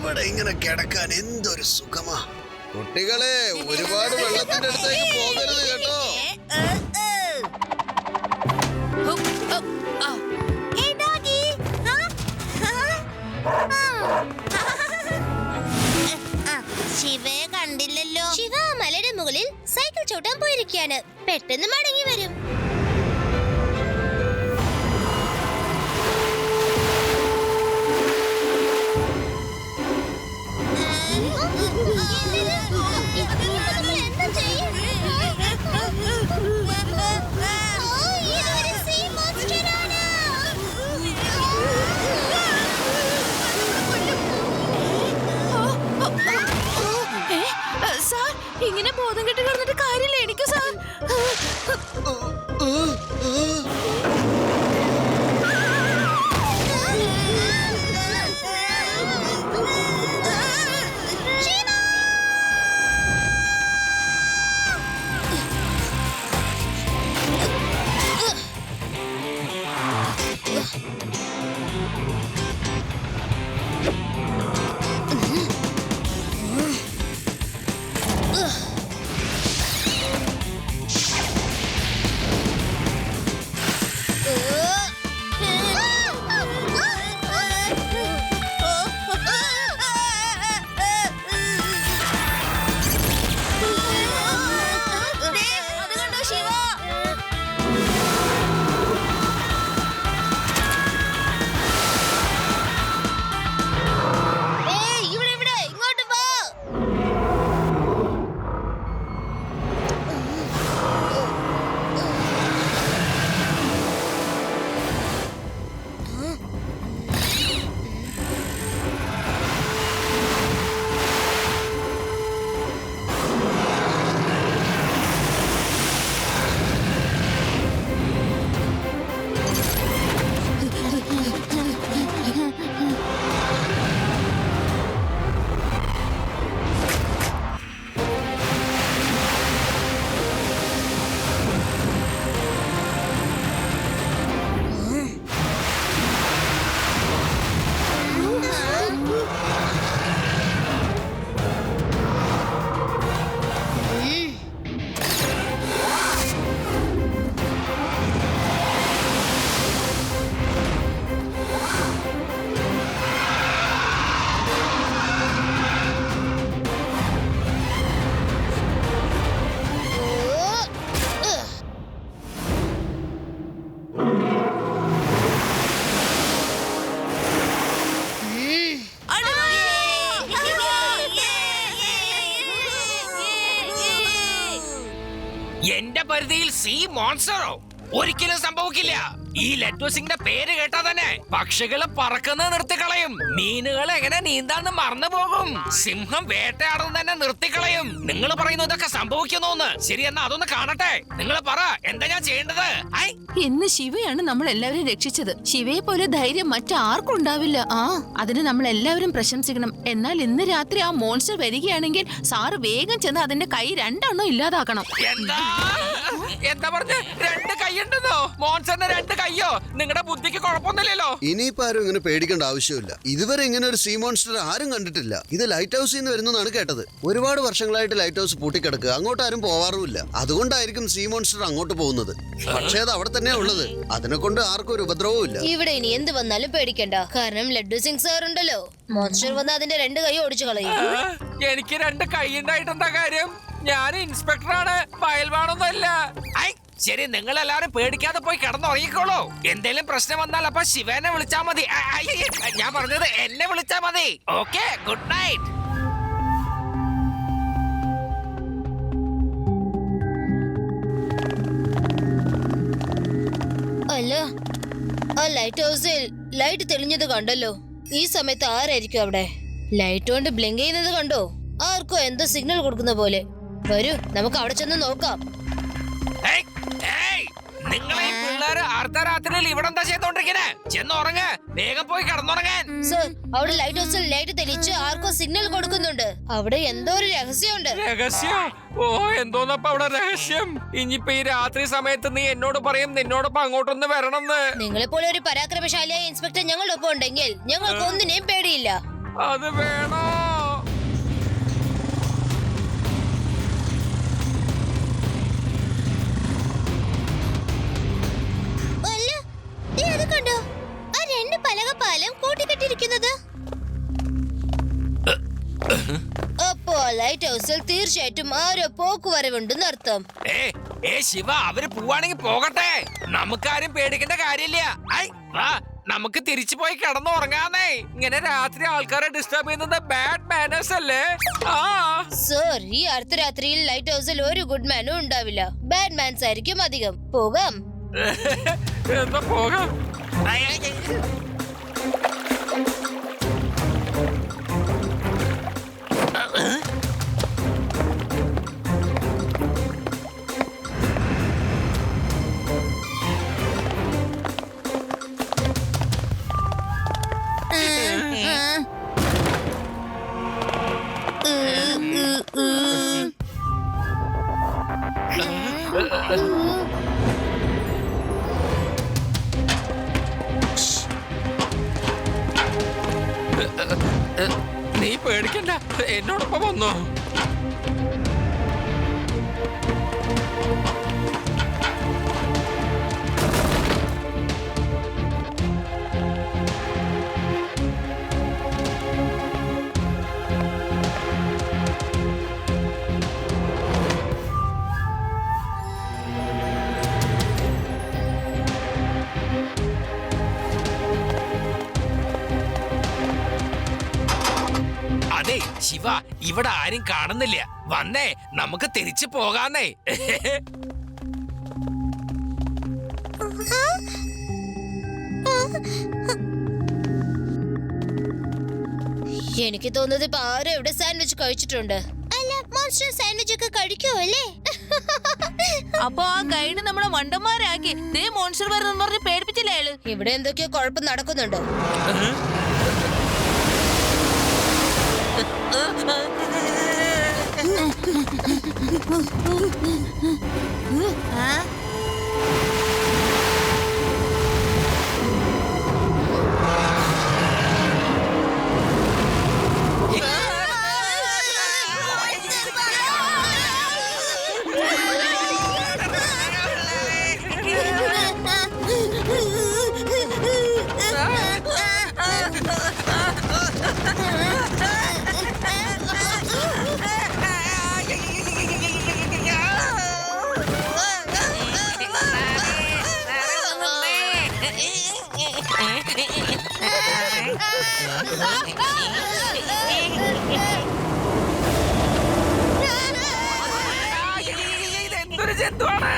ഇവിടെ ഇങ്ങനെ കിടക്കാൻ എന്തൊരു സുഖമാ. കുട്ടികളെ, ഒരുപാട് വെള്ളത്തിന്റെ അടുത്തേക്ക് പോകരുത് കേട്ടോ. ശിവയെ കണ്ടില്ലല്ലോ. ശിവ മലയുടെ മുകളിൽ സൈക്കിൾ ചവിട്ടാൻ പോയിരിക്കാണ്. പെട്ടെന്ന് മടങ്ങി വരും. സാർ, ഇങ്ങനെ ബോധം കെട്ട് കിടന്നിട്ട് കാര്യമില്ല. എനിക്ക് സാർ എന്റെ പരിധിയിൽ സീ മോൺസ്റ്ററോ ഒരിക്കലും സംഭവിക്കില്ല. ഈ ലെറ്റോസിന്റെ പേര് കേട്ടാ തന്നെ പക്ഷികള് പറക്കുന്നത് നിർത്തിക്കളയും. മീനുകൾ എങ്ങനെ നീന്താന്ന് മറന്നു പോകും. സിംഹം വേട്ടയാടുന്നത് തന്നെ നിർത്തിക്കളയും. നിങ്ങൾ പറയുന്നു ഇതൊക്കെ സംഭവിക്കുന്നു. ശരി, എന്നാ അതൊന്ന് കാണട്ടെ. നിങ്ങൾ പറ, എന്താ ഞാൻ ചെയ്യേണ്ടത്? ഇന്ന് ശിവയാണ് നമ്മൾ എല്ലാവരും രക്ഷിച്ചത്. ശിവയെ പോലെ ധൈര്യം മറ്റാർക്കും ഉണ്ടാവില്ല. അതിന് നമ്മൾ എല്ലാവരും പ്രശംസിക്കണം. എന്നാൽ ഇന്ന് രാത്രി ആ മോൺസ്റ്റർ വരികയാണെങ്കിൽ സാറ് വേഗം ചെന്ന് അതിന്റെ കൈ രണ്ടെണ്ണം ഇല്ലാതാക്കണം. എന്താ പറഞ്ഞ രണ്ട് കൈയുണ്ടെന്നോ? മോൺസ്റ്ററിന് രണ്ട് കയ്യോ? നിങ്ങളുടെ ബുദ്ധിക്ക് കുഴപ്പമൊന്നുമില്ലല്ലോ. ഇനിയിപ്പോ ആരും ഇങ്ങനെ പേടിക്കേണ്ട ആവശ്യമില്ല. ഇതുവരെ ഇങ്ങനെ ഒരു സീ മോൺസ്റ്റർ ആരും കണ്ടിട്ടില്ല. ഇത് ലൈറ്റ് ഹൗസിൽ നിന്ന് വരുന്നതാണ് കേട്ടത്. ഒരുപാട് വർഷങ്ങളായിട്ട് ലൈറ്റ് ഹൗസ് പൂട്ടിക്കിടക്കുക, അങ്ങോട്ട് ആരും പോവാറുമില്ല. അതുകൊണ്ടായിരിക്കും സീ മോൺസ്റ്റർ അങ്ങോട്ട് പോകുന്നത്. പക്ഷേ അത് അവിടെ തന്നെയാ ഉള്ളത്. അതിനെ കൊണ്ട് ആർക്കും ഒരു ഉപദ്രവവും ഇല്ല. ഇവിടെ ഇനി എന്ത് വന്നാലും പേടിക്കണ്ട. കാരണം ലഡ്ഡു സിംഗ് സാർ ഉണ്ടല്ലോ. മോൺസ്റ്റർ വന്ന് അതിന്റെ രണ്ട് കൈ ഓടിച്ചു കളയും. എനിക്ക് രണ്ട് കൈ ഉണ്ടായിട്ടെന്താ കാര്യം? ഞാൻ ഇൻസ്പെക്ടറാണ്, പയൽവാണൊന്നുമല്ല. ശരി, നിങ്ങൾ എല്ലാവരും പേടിക്കാതെ പോയി കിടന്നുറങ്ങിക്കോളൂ. എന്തേലും പ്രശ്നം വന്നാൽ അപ്പൊ ശിവനെ വിളിച്ചാ മതി. ഞാൻ പറഞ്ഞത് എന്നെ വിളിച്ചാ മതി. Okay, good night. അല്ല, ആ ലൈറ്റ് ഹൗസിൽ ലൈറ്റ് തെളിഞ്ഞത് കണ്ടല്ലോ. ഈ സമയത്ത് ആരായിരിക്കും അവിടെ? ലൈറ്റ് കൊണ്ട് ബ്ലിങ്ക് ചെയ്യുന്നത് കണ്ടോ? ആർക്കോ എന്തോ സിഗ്നൽ കൊടുക്കുന്ന പോലെ. വരൂ, നമുക്ക് അവിടെ ചെന്ന് നോക്കാം. നിങ്ങളെ പിള്ളേര് അർദ്ധരാത്രിയിൽ ഇവിടെ എന്താ ചെയ്തോണ്ടിരിക്കണേ? ചെന്നുറങ്ങ, വേഗം പോയി കിടന്നുറങ്ങാൻ. സർ, അവിടെ ലൈറ്റ് ഹൗസിൽ ലൈറ്റ് തെളിച്ച് ആർക്കോ സിഗ്നൽ കൊടുക്കുന്നുണ്ട്. അവിടെ എന്തോ ഒരു രഹസ്യമുണ്ട്. രഹസ്യം? ഓ, എന്തോന്നപ്പ അവിടെ രഹസ്യം? ഇനിയിപ്പോ ഈ രാത്രി സമയത്ത് നീ എന്നോട് പറയും നിന്നോടൊപ്പം അങ്ങോട്ടൊന്ന് വരണമെന്ന്. നിങ്ങളെ പോലെ ഒരു പരാക്രമശാലിയായ ഇൻസ്പെക്ടർ ഞങ്ങളൊപ്പം ഉണ്ടെങ്കിൽ ഞങ്ങൾക്ക് ഒന്നിനെയും പേടിയില്ല. അത് വേണോ? അല്ല, ദേ അത് കണ്ടോ, ആ രണ്ട് പലക പാലം കൂട്ടിക്കെട്ടിരിക്കുന്നത്. അപ്പോ ലൈറ്റ് ഹൗസിൽ തീർച്ചയായിട്ടും ആരോ പോക്കുവരവുണ്ടെന്ന് അർത്ഥം. ശിവ, അവര് പോവാണെങ്കിൽ പോകട്ടെ, നമുക്കാരും പേടിക്കേണ്ട കാര്യമില്ല. വാ, നമുക്ക് തിരിച്ചു പോയി കിടന്നുറങ്ങാന്നേ. ഇങ്ങനെ രാത്രി ആൾക്കാരെ ഡിസ്റ്റർബ് ചെയ്യുന്നത് ബാഡ് മാനേഴ്സ് അല്ലേ? സർ, ഈ അർദ്ധരാത്രിയിൽ ലൈറ്റ് ഹൗസിൽ ഒരു ഗുഡ് മാനും ഉണ്ടാവില്ല. ബാഡ് മാൻസ് ആയിരിക്കും അധികം. പോകാം. എന്താ പോകാം? നീ പേടിക്കണ്ട, എന്നോടൊപ്പം വന്നോ. അതെ ശിവ, ഇവിടെ ആരും കാണുന്നില്ല. വന്നേ, നമുക്ക് തിരിച്ചു പോകാന്നേ. എനിക്ക് തോന്നുന്നത് ഇപ്പൊ ആരോ ഇവിടെ സാൻഡ്വിച്ച് കഴിച്ചിട്ടുണ്ട്. അല്ല, മോൺസ്റ്റർ സാൻഡ്വിച്ച് ഒക്കെ കഴിക്കുമോ അല്ലേ? അപ്പൊ ആ ഗൈഡ് നമ്മളെ മണ്ടന്മാരാക്കി. ദേ മോൺസ്റ്റർ വരുന്നെന്ന് പറഞ്ഞ് പേടിപ്പിച്ചില്ലേ അയാള്? ഇവിടെ എന്തൊക്കെയോ കുഴപ്പം നടക്കുന്നുണ്ട്. ഇതെന്തൊരു ജന്തുവാണ്?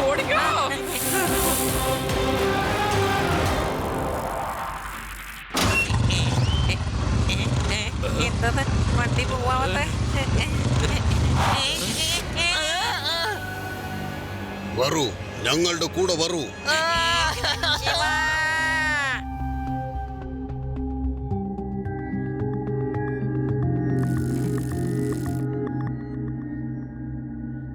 ഓടിക്കോ. എന്താ വണ്ടി പോവാതെ? വരൂ, ഞങ്ങളുടെ കൂടെ വരൂ.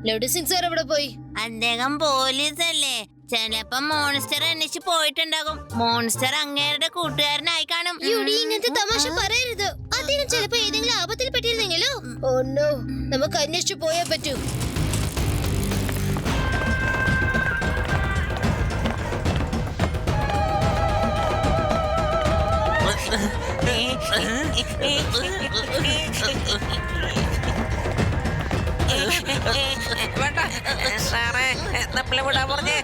ലഡു സിംഗ് സാർ എവിടെ പോയി? അദ്ദേഹം പോലീസ് അല്ലേ, ചിലപ്പോ മോൺസ്റ്റർ അന്വേഷിച്ച് പോയിട്ടുണ്ടാകും. മോൺസ്റ്റർ അങ്ങേരുടെ കൂട്ടുകാരനായി കാണും. ഇങ്ങനത്തെ തമാശ പറയരുത്. അദ്ദേഹം ചിലപ്പോ ഏതെങ്കിലും ആപത്തിൽ പെട്ടിരുന്നെങ്കിലോ. ഓ നോ, നമുക്ക് അന്വേഷിച്ചു പോയേ പറ്റൂ. വേണ്ട സാറേ, നമ്മളെ വിടാൻ പറഞ്ഞേ.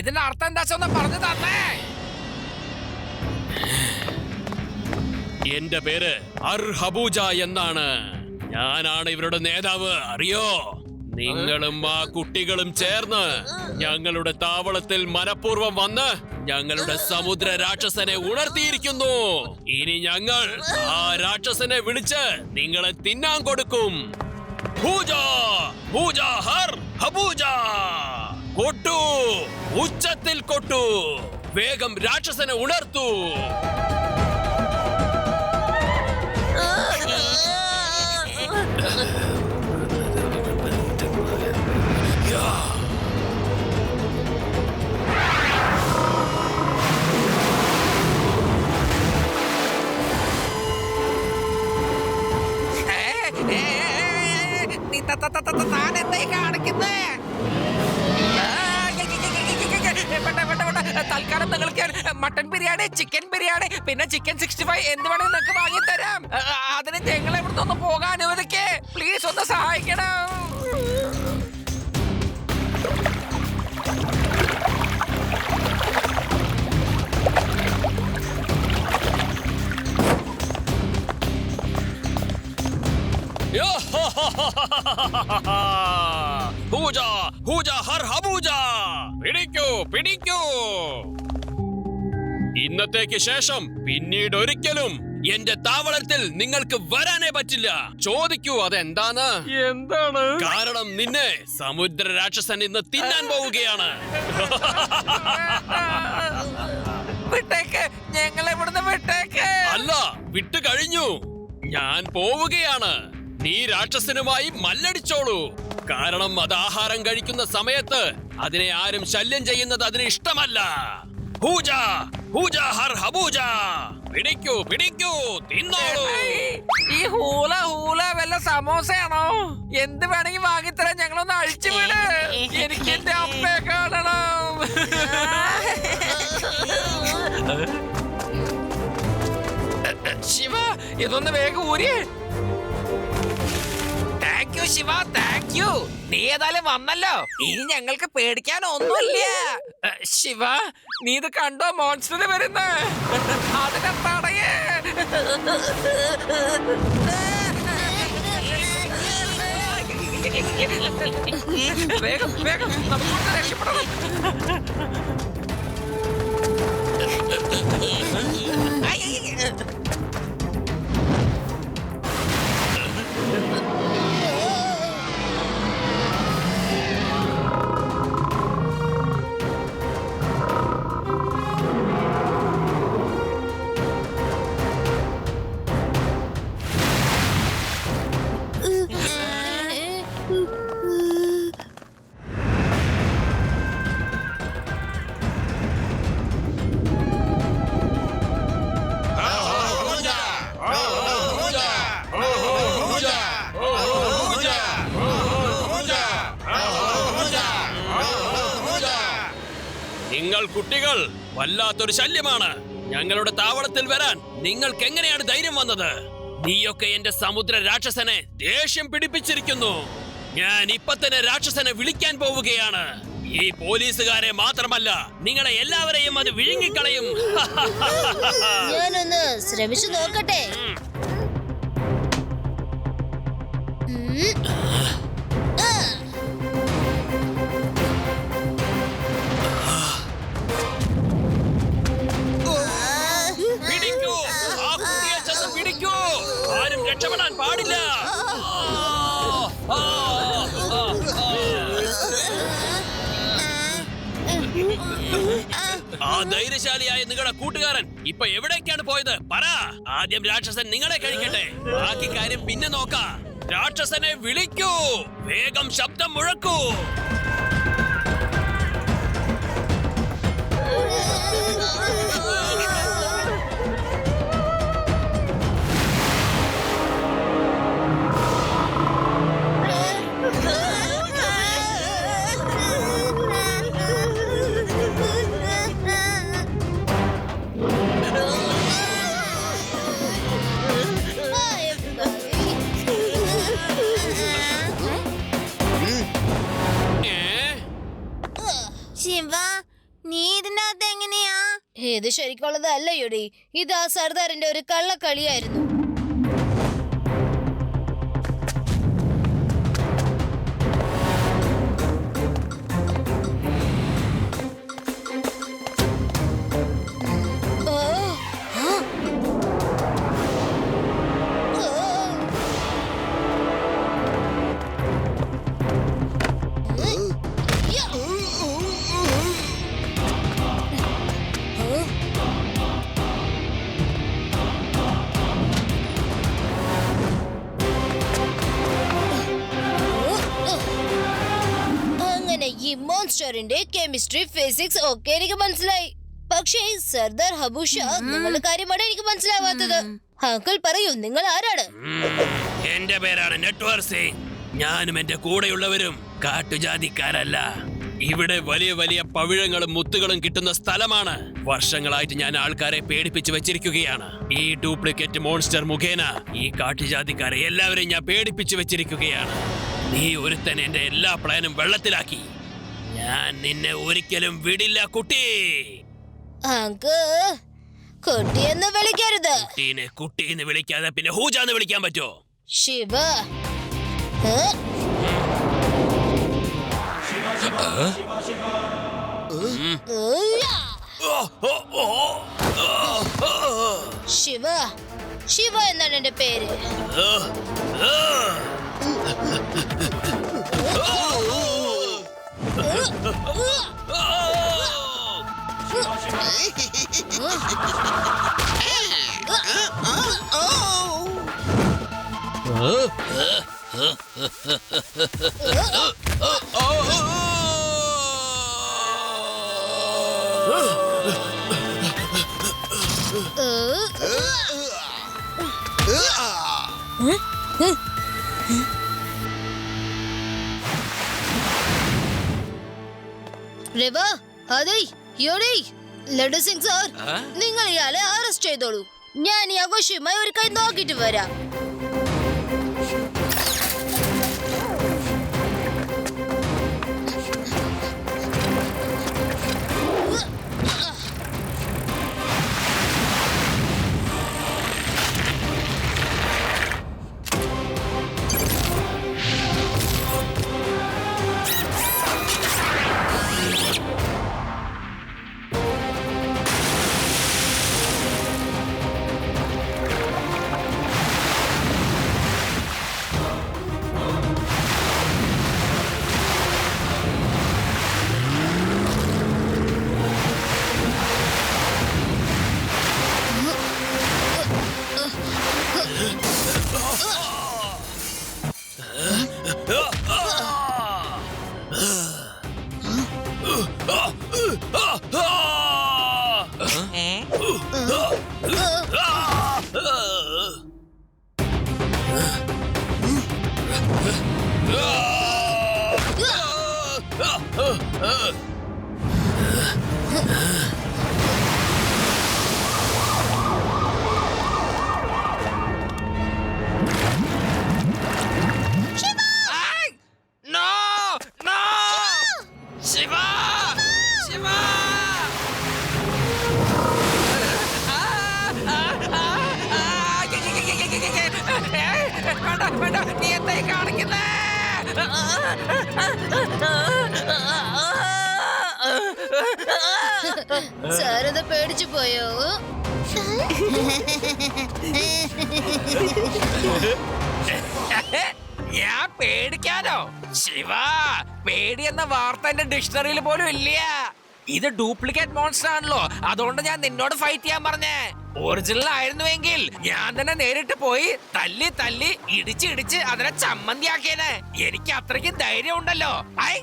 ഇതിന്റെ അർത്ഥം എന്താ പറഞ്ഞു തന്നേ. എന്റെ പേര് അർഹബൂജ എന്നാണ്. ഞാനാണ് ഇവരുടെ നേതാവ്, അറിയോ? നിങ്ങളും ആ കുട്ടികളും ചേർന്ന് ഞങ്ങളുടെ താവളത്തിൽ മനഃപൂർവ്വം വന്ന് ഞങ്ങളുടെ സമുദ്ര രാക്ഷസനെ ഉണർത്തിയിരിക്കുന്നു. ഇനി ഞങ്ങൾ ആ രാക്ഷസനെ വിളിച്ച് നിങ്ങളെ തിന്നാൻ കൊടുക്കും. പൂജ പൂജ ഹർ ഹബൂജ. കൊട്ടു, ഉച്ചത്തിൽ കൊട്ടു, വേഗം രാക്ഷസനെ ഉണർത്തു. താനെന്തായി കാണിക്കുന്നേ? തൽക്കാലം നിങ്ങൾക്ക് മട്ടൻ ബിരിയാണി, ചിക്കൻ ബിരിയാണി, പിന്നെ ചിക്കൻ 65 എന്ത് വേണമെങ്കിൽ നിങ്ങൾക്ക് വാങ്ങിത്തരാം. അതിന് ഞങ്ങളെ ഇവിടുന്ന് ഒന്ന് പോകാൻ അനുവദിക്കേ. പ്ലീസ് ഒന്ന് സഹായിക്കണം. പൂജ പൂജ ഹർ ഹബൂജ. പിടിക്കൂ പിടിക്കൂ. ഇന്നത്തേക്ക് ശേഷം പിന്നീട് ഒരിക്കലും എന്റെ താവളത്തിൽ നിങ്ങൾക്ക് വരാനേ പറ്റില്ല. ചോദിക്കൂ അതെന്താണ്? എന്താണ് കാരണം? നിന്നെ സമുദ്ര രാക്ഷസൻ ഇന്ന് തിന്നാൻ പോവുകയാണ്. വിട്ടേക്ക്, ഞങ്ങളെ ഇവിടുന്ന് വിട്ടേക്ക്. അല്ല, വിട്ടു കഴിഞ്ഞു. ഞാൻ പോവുകയാണ്. നീ രാക്ഷസനുമായി മല്ലടിച്ചോളൂ. കാരണം അത് ആഹാരം കഴിക്കുന്ന സമയത്ത് അതിനെ ആരും ശല്യം ചെയ്യുന്നത് അതിന് ഇഷ്ടമല്ല. പൂജ പൂജ ഹർ ഹബൂജ. പിടിക്കൂ പിടിക്കൂ, തിന്നോളൂ. ഈ ഹൂല ഹൂല വല്ല സമോസയാണോ? എന്ത് വേണമെങ്കിൽ വാങ്ങിത്തരാൻ. ഞങ്ങളൊന്ന് അഴിച്ചു വിട്. എനിക്ക് എന്റെ അമ്മയെ കാണണം. ശിവ, ഇതൊന്ന് വേഗം ഊരിയേ. Thank you Shiva, thank you. നീ ഏതായാലും വന്നല്ലോ, ഇനി ഞങ്ങൾക്ക് പേടിക്കാൻ ഒന്നുമില്ല. ശിവ, നീ ഇത് കണ്ടോ? മോൺസ്റ്റർ വരുന്ന അതിനെ തടയേ. വേഗം വേഗം നമുക്ക് രക്ഷപ്പെടണം. നിങ്ങൾ കുട്ടികൾ വല്ലാത്തൊരു ശല്യമാണ്. ഞങ്ങളുടെ താവളത്തിൽ വരാൻ നിങ്ങൾക്ക് എങ്ങനെയാണ് ധൈര്യം വന്നത്? നീയൊക്കെ എന്റെ സമുദ്ര രാക്ഷസനെ ദേഷ്യം പിടിപ്പിച്ചിരിക്കുന്നു. ഞാൻ ഇപ്പൊ തന്നെ രാക്ഷസനെ വിളിക്കാൻ പോവുകയാണ്. ഈ പോലീസുകാരെ മാത്രമല്ല, നിങ്ങളെ എല്ലാവരെയും അത് വിഴുങ്ങിക്കളയും. ഞാനൊന്ന് ശ്രമിച്ചു നോക്കട്ടെ. പിടിക്കൂ, ആ കുട്ടിയെ ചെന്ന് പിടിക്കൂ. ആരും രക്ഷപ്പെടാൻ പാടില്ല. ആ, ആ, ആ, ആ ധൈര്യശാലിയായ നിങ്ങളുടെ കൂട്ടുകാരൻ ഇപ്പൊ എവിടേക്കാണ് പോയത്? പറ. ആദ്യം രാക്ഷസൻ നിങ്ങളെ കഴിക്കട്ടെ, ബാക്കി കാര്യം പിന്നെ നോക്കാം. രാക്ഷസനെ വിളിക്കൂ, വേഗം ശബ്ദം മുഴക്കൂ. ശിവ, നീ ഇതിനകത്ത് എങ്ങനെയാ? ഇത് ശരിക്കുള്ളതല്ല യുടി, ഇത് ആ സർദാറിന്റെ ഒരു കള്ളക്കളിയായിരുന്നു. അങ്ങനെ ഈ മോൺസ്റ്ററിന്റെ കെമിസ്ട്രി, ഫിസിക്സ് ഒക്കെ എനിക്ക് മനസ്സിലായി. പക്ഷേ സർദാർ ഹബൂഷ, നിങ്ങളുടെ കാര്യമാണ് എനിക്ക് മനസ്സിലാവാത്തത്. അങ്കിൾ പറയൂ, നിങ്ങൾ ആരാണ്? എന്റെ പേരാണ് നെറ്റ്വർ സിംഗ്. ഞാനും എന്റെ കൂടെയുള്ളവരും കാട്ടുജാതിക്കാരല്ല. ഇവിടെ വലിയ വലിയ പവിഴങ്ങളും മുത്തുകളും കിട്ടുന്ന സ്ഥലമാണ്. വർഷങ്ങളായിട്ട് ഞാൻ ആൾക്കാരെ പേടിപ്പിച്ചു വെച്ചിരിക്കുകയാണ്. ഈ ഡ്യൂപ്ലിക്കേറ്റ് മോൺസ്റ്റർ മുഖേന ഈ കാട്ടുജാതിക്കാരെ എല്ലാവരെയും ഞാൻ പേടിപ്പിച്ചു വെച്ചിരിക്കുകയാണ്. നീ ഒരുത്തൻ എന്റെ എല്ലാ പ്ലാനും വെള്ളത്തിലാക്കി. ഞാൻ നിന്നെ ഒരിക്കലും വിടില്ല കുട്ടി. അങ്കിൾ, കുട്ടിയെന്ന് വിളിക്കരുത്. കുട്ടീനെ കുട്ടീന്ന് വിളിക്കാതെ പിന്നെ ഹൂജാന്ന് വിളിക്കാൻ പറ്റോ? ശിവ, ശിവ, ശിവ എന്നാണ് എന്റെ പേര്. രവ, അതെ, യോടി, ലഡു സിംഗ് സാർ, നിങ്ങൾ ഇയാളെ അറസ്റ്റ് ചെയ്തോളൂ. ഞാൻ ഈ ആഘോഷമായി ഒരു കൈ നോക്കിട്ട് വരാം. നീ എന്തായി കാണിക്കുന്നത്? സാരത പേടിച്ചു പോയോ? ഞാൻ പേടിക്കാനോ? ശിവ, പേടി എന്ന വാർത്ത എന്റെ ഡിക്ഷണറിയിൽ പോലും ഇല്ല. ഇത് ഡ്യൂപ്ലിക്കേറ്റ് മോൺസ്റ്റർ ആണല്ലോ, അതുകൊണ്ട് ഞാൻ നിന്നോട് ഫൈറ്റ് ചെയ്യാൻ പറഞ്ഞേ. ഒറിജിനൽ ആയിരുന്നുവെങ്കിൽ ഞാൻ തന്നെ നേരിട്ട് പോയി തല്ലി തല്ലി ഇടിച്ച് അതിനെ ചമ്മന്തിയാക്കിയേനെ. എനിക്ക് അത്രയ്ക്ക് ധൈര്യം ഉണ്ടല്ലോ. I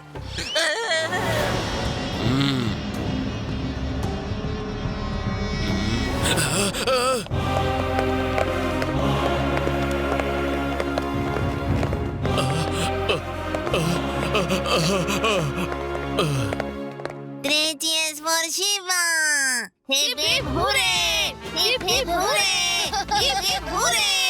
Three cheers for Shiva! Hip hip hooray! Hip hip hooray! Hip hip hooray!